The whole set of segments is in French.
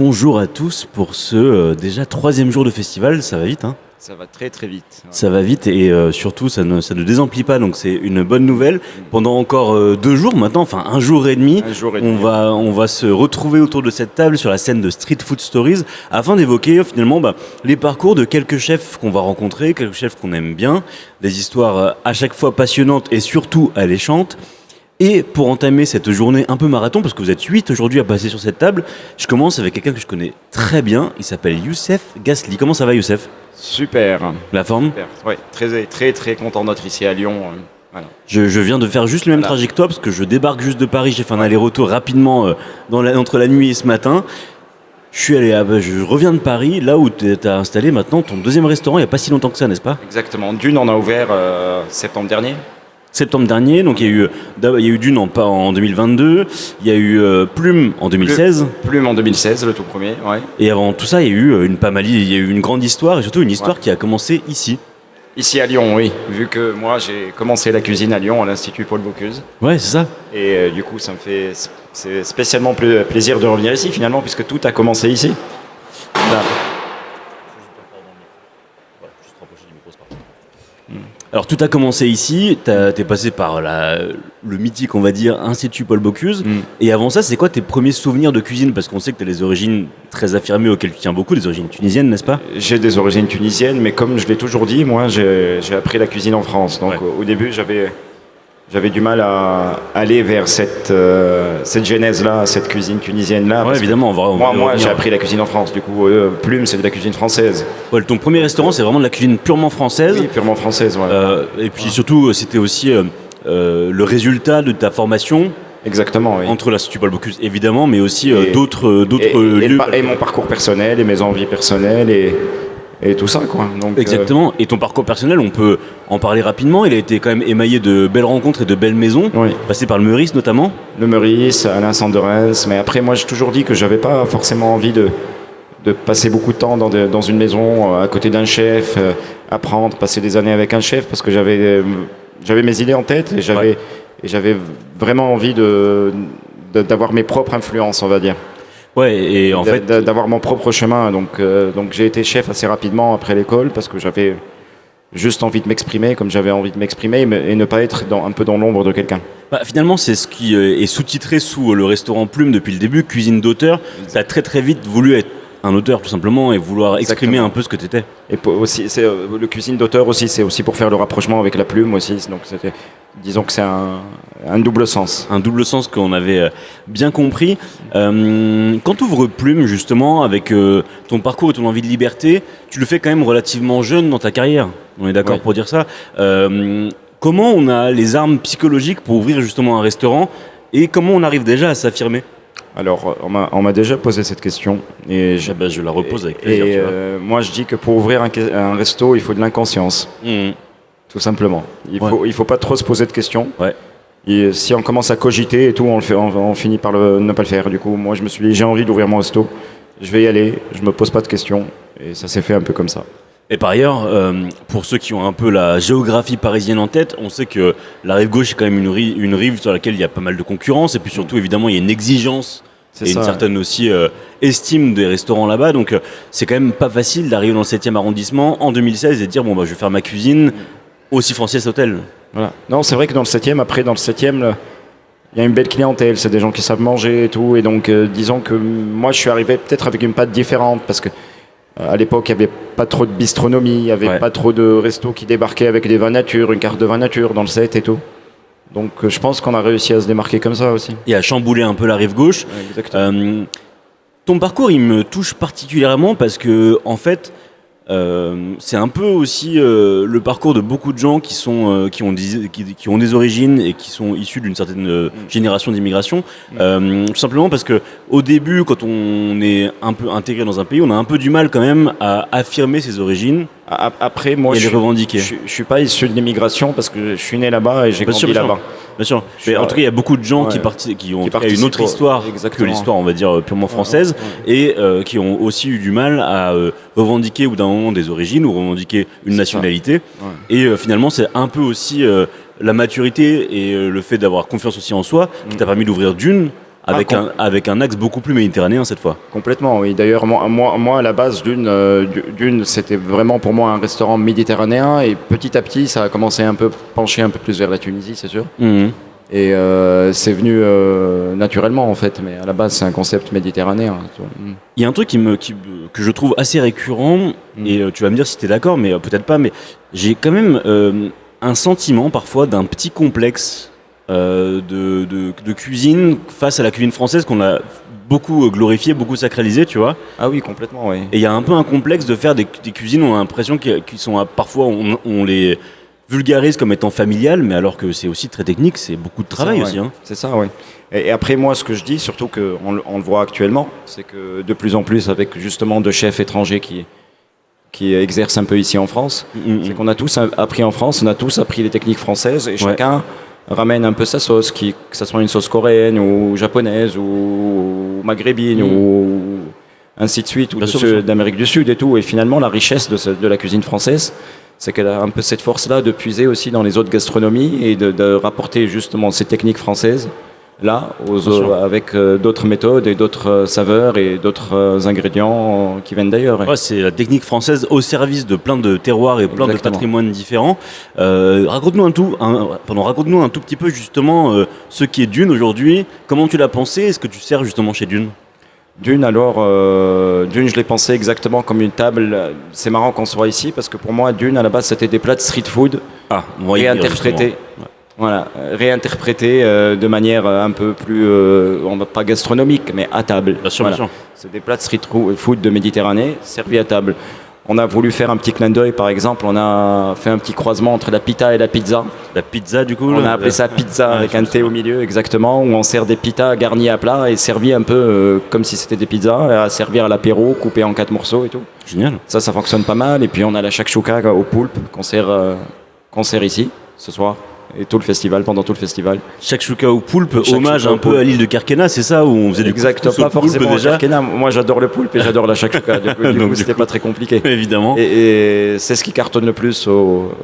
bonjour à tous pour ce déjà troisième jour de festival, ça va vite hein. Ça va très très vite. Ouais. Ça va vite et surtout ça ne désemplit pas, donc c'est une bonne nouvelle. Pendant encore 2 jours maintenant, enfin un jour et demi, on va se retrouver autour de cette table sur la scène de Street Food Stories afin d'évoquer finalement les parcours de quelques chefs qu'on va rencontrer, quelques chefs qu'on aime bien, des histoires à chaque fois passionnantes et surtout alléchantes. Et pour entamer cette journée un peu marathon, parce que vous êtes 8 aujourd'hui à passer sur cette table, je commence avec quelqu'un que je connais très bien, il s'appelle Youssef Gasly. Comment ça va Youssef ? Super. La forme ? Super. Oui, très très très content d'être ici à Lyon. Voilà. Je viens de faire juste le même trajet que toi, parce que je débarque juste de Paris, j'ai fait un aller-retour rapidement entre la nuit et ce matin. Je reviens de Paris, là où tu as installé maintenant ton deuxième restaurant il n'y a pas si longtemps que ça, n'est-ce pas ? Exactement. Dune, on a ouvert septembre dernier. Septembre dernier, donc il y a eu Dune en 2022, il y a eu Plume en 2016. Plume en 2016, le tout premier, ouais. Et avant tout ça, il y a eu une grande histoire, et surtout une histoire qui a commencé ici. Ici à Lyon, oui. Vu que moi, j'ai commencé la cuisine à Lyon, à l'Institut Paul Bocuse. Ouais, c'est ça. Et du coup, ça me fait spécialement plaisir de revenir ici, finalement, puisque tout a commencé ici. Là. Alors tout a commencé ici, t'es passé par le mythique, on va dire, Institut Paul Bocuse. Et avant ça, c'est quoi tes premiers souvenirs de cuisine ? Parce qu'on sait que t'as des origines très affirmées auxquelles tu tiens beaucoup, des origines tunisiennes, n'est-ce pas ? J'ai des origines tunisiennes, mais comme je l'ai toujours dit, moi j'ai appris la cuisine en France. Donc au début, j'avais du mal à aller vers cette genèse-là, cette cuisine tunisienne-là. Ouais, évidemment. Moi, j'ai appris la cuisine en France. Du coup, Plume, c'est de la cuisine française. Ouais, ton premier restaurant, c'est vraiment de la cuisine purement française. Oui, purement française, ouais. Et puis surtout, c'était aussi le résultat de ta formation. Exactement, oui. Entre l'Institut Paul Bocuse, évidemment, mais aussi d'autres lieux. Et mon parcours personnel, et mes envies personnelles, et tout ça, quoi. Donc, exactement. Et ton parcours personnel, on peut en parler rapidement. Il a été quand même émaillé de belles rencontres et de belles maisons. Oui. Passé par le Meurice notamment. Le Meurice, Alain Sanderens. Mais après, moi, j'ai toujours dit que j'avais pas forcément envie de passer beaucoup de temps dans une maison à côté d'un chef, apprendre, passer des années avec un chef, parce que j'avais mes idées en tête et j'avais vraiment envie d'avoir mes propres influences, on va dire. Ouais, et en fait d'avoir mon propre chemin. Donc j'ai été chef assez rapidement après l'école parce que j'avais juste envie de m'exprimer comme j'avais envie de m'exprimer et ne pas être un peu dans l'ombre de quelqu'un. Finalement, c'est ce qui est sous-titré sous le restaurant Plume depuis le début, cuisine d'auteur. Ça a très très vite voulu être un auteur tout simplement et vouloir exprimer un peu ce que tu étais. Et aussi, le cuisine d'auteur aussi, c'est aussi pour faire le rapprochement avec la plume aussi. Donc disons que c'est un double sens. Un double sens qu'on avait bien compris. Quand tu ouvres Plume justement avec ton parcours et ton envie de liberté, tu le fais quand même relativement jeune dans ta carrière. On est d'accord pour dire ça. Comment on a les armes psychologiques pour ouvrir justement un restaurant et comment on arrive déjà à s'affirmer ? Alors, on m'a déjà posé cette question et je la repose avec plaisir. Moi, je dis que pour ouvrir un resto, il faut de l'inconscience, tout simplement. Il faut pas trop se poser de questions. Ouais. Et si on commence à cogiter et tout, on finit par ne pas le faire. Du coup, moi, je me suis dit, j'ai envie d'ouvrir mon resto, je vais y aller, je me pose pas de questions et ça s'est fait un peu comme ça. Et par ailleurs, pour ceux qui ont un peu la géographie parisienne en tête, on sait que la rive gauche est quand même une rive sur laquelle il y a pas mal de concurrence et puis surtout évidemment il y a une exigence et une certaine aussi estime des restaurants là-bas, donc c'est quand même pas facile d'arriver dans le 7e arrondissement en 2016 et de dire je vais faire ma cuisine aussi Francis Hôtel. Voilà. Non, c'est vrai que dans le 7e, il y a une belle clientèle, c'est des gens qui savent manger et tout, et donc disons que moi je suis arrivé peut-être avec une patte différente parce que à l'époque, il n'y avait pas trop de bistronomie, il n'y avait pas trop de restos qui débarquaient avec des vins nature, une carte de vin nature dans le set et tout. Donc je pense qu'on a réussi à se démarquer comme ça aussi. Et à chambouler un peu la rive gauche. Exactement. Ton parcours, il me touche particulièrement parce que, en fait, c'est un peu aussi le parcours de beaucoup de gens qui ont des origines et qui sont issus d'une certaine génération d'immigration. Tout simplement parce que au début, quand on est un peu intégré dans un pays, on a un peu du mal quand même à affirmer ses origines. Après, moi, et les revendiquer. Je suis pas issu de l'immigration parce que je suis né là-bas et j'ai grandi là-bas. Bien sûr. Mais en tout cas, il y a beaucoup de gens qui ont une autre histoire que l'histoire, on va dire, purement française, et qui ont aussi eu du mal à revendiquer au bout d'un moment des origines ou revendiquer une nationalité. Et finalement, c'est un peu aussi la maturité et le fait d'avoir confiance aussi en soi qui t'a permis d'ouvrir Dune avec un axe beaucoup plus méditerranéen cette fois. Complètement, oui. D'ailleurs, moi à la base, Dune, c'était vraiment pour moi un restaurant méditerranéen, et petit à petit, ça a commencé à pencher un peu plus vers la Tunisie, c'est sûr. Mhm. Et c'est venu naturellement, en fait, mais à la base, c'est un concept méditerranéen. Il y a un truc que je trouve assez récurrent, et tu vas me dire si tu es d'accord, mais peut-être pas, mais j'ai quand même un sentiment parfois d'un petit complexe de cuisine face à la cuisine française qu'on a beaucoup glorifié, beaucoup sacralisé, tu vois. Ah oui, complètement, oui. Et il y a un peu un complexe de faire des cuisines, on a l'impression qu'ils sont parfois, on les vulgarise comme étant familiales, mais alors que c'est aussi très technique, c'est beaucoup de travail aussi. Hein. C'est ça, oui. Et après, moi, ce que je dis, surtout qu'on le voit actuellement, c'est que de plus en plus, avec justement de chefs étrangers qui exercent un peu ici en France, c'est qu'on a tous appris en France, on a tous appris les techniques françaises, et chacun ramène un peu sa sauce, que ce soit une sauce coréenne ou japonaise ou maghrébine ou ainsi de suite, ou d'Amérique du Sud et tout. Et finalement, la richesse de la cuisine française, c'est qu'elle a un peu cette force-là de puiser aussi dans les autres gastronomies et de rapporter justement ces techniques françaises là, avec d'autres méthodes et d'autres saveurs et d'autres ingrédients qui viennent d'ailleurs. Ouais, c'est la technique française au service de plein de terroirs et plein de patrimoines différents. Raconte-nous un tout petit peu justement ce qui est Dune aujourd'hui. Comment tu l'as pensé? Est-ce que tu sers justement chez Dune? Dune, je l'ai pensé exactement comme une table. C'est marrant qu'on soit ici parce que pour moi, Dune, à la base, c'était des plats de street food réinterprétés. Voilà, réinterprété de manière un peu plus, pas gastronomique, mais à table. Bien sûr, bien sûr. C'est des plats de street food de Méditerranée servis à table. On a voulu faire un petit clin d'œil, par exemple, on a fait un petit croisement entre la pita et la pizza. La pizza, du coup on a appelé ça pizza avec un thé au milieu, exactement, où on sert des pitas garnis à plat et servis un peu comme si c'était des pizzas, à servir à l'apéro, coupé en 4 morceaux et tout. Génial. Ça fonctionne pas mal. Et puis on a la shakshuka au poulpe qu'on sert ici, ce soir. Et pendant tout le festival. Shakshuka au poulpe, hommage un peu à l'île de Kerkena, c'est ça, où on faisait exactement, pas forcément déjà. Kerkena. Moi j'adore le poulpe et j'adore la shakshuka, du coup c'était pas très compliqué. Évidemment. Et c'est ce qui cartonne le plus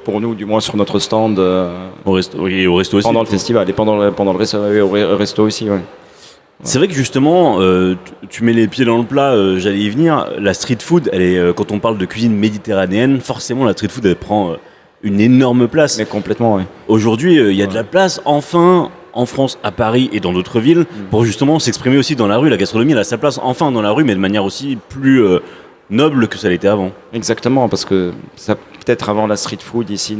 pour nous, du moins sur notre stand. Au resto aussi. Pendant le festival et pendant le resto aussi, ouais. C'est vrai que justement, tu mets les pieds dans le plat, j'allais y venir. La street food, quand on parle de cuisine méditerranéenne, forcément la street food elle prend une énorme place. Mais complètement, oui. Aujourd'hui, il y a de la place, enfin, en France, à Paris et dans d'autres villes, pour justement s'exprimer aussi dans la rue. La gastronomie, elle a sa place, enfin, dans la rue, mais de manière aussi plus noble que ça l'était avant. Exactement, parce que peut-être avant la street food, ici,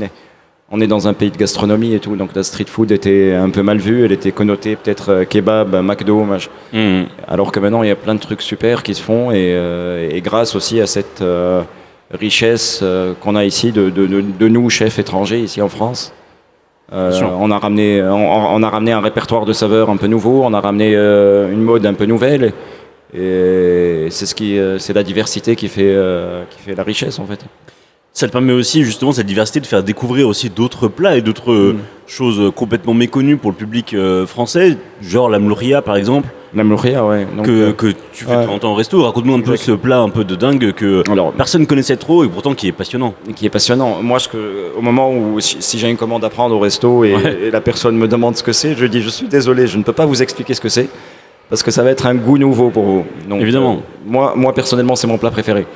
on est dans un pays de gastronomie et tout, donc la street food était un peu mal vue, elle était connotée peut-être kebab, McDo, alors que maintenant, il y a plein de trucs super qui se font, et grâce aussi à cette richesse qu'on a ici de nous, chefs étrangers, ici en France. On a ramené un répertoire de saveurs un peu nouveau, on a ramené une mode un peu nouvelle, et c'est la diversité qui fait la richesse en fait. Ça te permet aussi justement cette diversité de faire découvrir aussi d'autres plats et d'autres choses complètement méconnues pour le public français, genre la mlouria par exemple. La mlouria, ouais. Donc, que tu fais de temps en temps au resto. Raconte-nous un peu ce plat un peu de dingue que personne ne connaissait trop et pourtant qui est passionnant. Qui est passionnant. Moi, au moment où si j'ai une commande à prendre au resto et la personne me demande ce que c'est, je dis je suis désolé, je ne peux pas vous expliquer ce que c'est parce que ça va être un goût nouveau pour vous. Donc, évidemment. Moi personnellement, c'est mon plat préféré.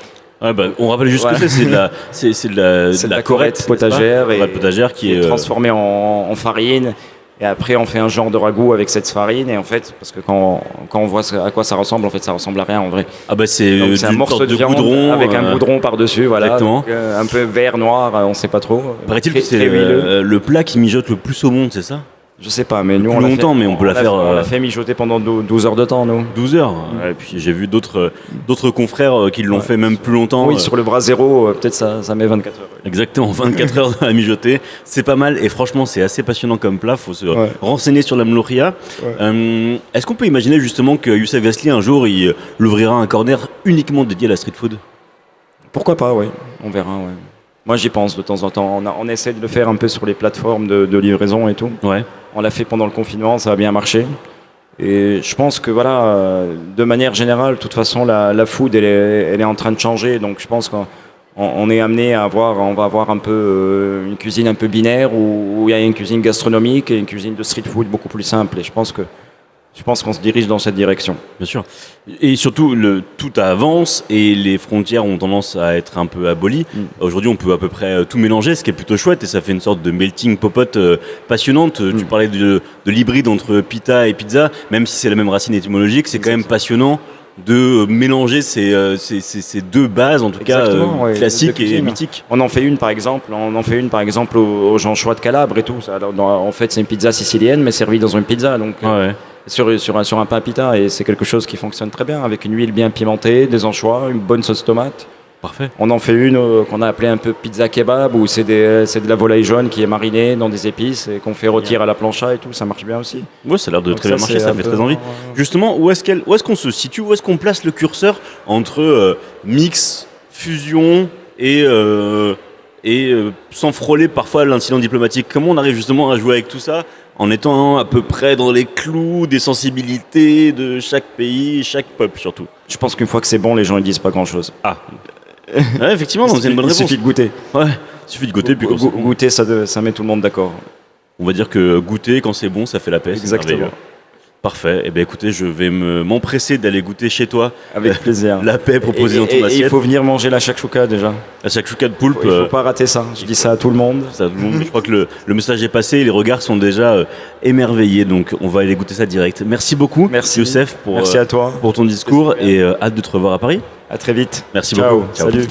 Ouais, on rappelle juste que c'est de la corette potagère, qui est transformée en farine. Et après, on fait un genre de ragoût avec cette farine. Et en fait, parce que quand on voit à quoi ça ressemble, en fait, ça ressemble à rien en vrai. Ah bah c'est un morceau de viande goudron avec un goudron par-dessus, voilà. Exactement. Donc, un peu vert, noir, on sait pas trop. Paraît-il que c'est le plat qui mijote le plus au monde, c'est ça? Je sais pas, mais nous on l'a fait mijoter pendant 12 heures de temps, nous. 12 heures. Et puis j'ai vu d'autres confrères qui l'ont fait même plus longtemps. Oui, sur le bras zéro, peut-être ça met 24 heures. Exactement, 24 heures à mijoter. C'est pas mal et franchement, c'est assez passionnant comme plat. Faut se renseigner sur la mlouria. Est-ce qu'on peut imaginer justement que Youssef Gasly, un jour, il ouvrira un corner uniquement dédié à la street food? Pourquoi pas, oui. On verra, ouais. Moi, j'y pense de temps en temps. On essaie de le faire un peu sur les plateformes de livraison et tout. Ouais. On l'a fait pendant le confinement, ça a bien marché. Et je pense que voilà, de manière générale, de toute façon, la food, elle est en train de changer. Donc je pense qu'on est amené on va avoir un peu une cuisine un peu binaire où il y a une cuisine gastronomique et une cuisine de street food beaucoup plus simple. Et je pense que Je pense qu'on se dirige dans cette direction. Bien sûr. Et surtout, tout avance et les frontières ont tendance à être un peu abolies. Aujourd'hui, on peut à peu près tout mélanger, ce qui est plutôt chouette et ça fait une sorte de melting popote passionnante. Tu parlais de l'hybride entre pita et pizza, même si c'est la même racine étymologique, c'est quand même passionnant de mélanger ces deux bases, en tout cas classiques et mythiques. On en fait une par exemple aux Jean-Choix de Calabre et tout. Ça. Alors, en fait, c'est une pizza sicilienne, mais servie dans une pizza. Donc, sur un pain pita, et c'est quelque chose qui fonctionne très bien avec une huile bien pimentée, des anchois, une bonne sauce tomate. Parfait. On en fait une qu'on a appelée un peu pizza kebab, où c'est de la volaille jaune qui est marinée dans des épices et qu'on fait rôtir à la plancha et tout, ça marche bien aussi. Ouais, ça a l'air de très bien marcher, ça fait très envie. Justement, où est-ce qu'on se situe, où est-ce qu'on place le curseur entre mix, fusion et sans frôler parfois l'incident diplomatique? Comment on arrive justement à jouer avec tout ça en étant à peu près dans les clous des sensibilités de chaque pays, chaque peuple surtout? Je pense qu'une fois que c'est bon, les gens ils disent pas grand-chose. Ah, ouais, effectivement, c'est une bonne réponse. Il suffit de goûter. Ouais, il suffit de goûter. Puis goûter, ça met tout le monde d'accord. On va dire que goûter, quand c'est bon, ça fait la paix. Exactement. Parfait. Eh bien, écoutez, je vais m'empresser d'aller goûter chez toi. Avec plaisir. La paix proposée dans ton assiette. Il faut venir manger la shakshuka déjà. La shakshuka de poulpe. Il faut pas rater ça. Je dis ça à tout le monde. Je crois que le message est passé et les regards sont déjà émerveillés. Donc, on va aller goûter ça direct. Merci beaucoup, Youssef, Merci à toi pour ton discours et hâte de te revoir à Paris. À très vite. Merci beaucoup. Ciao. Salut.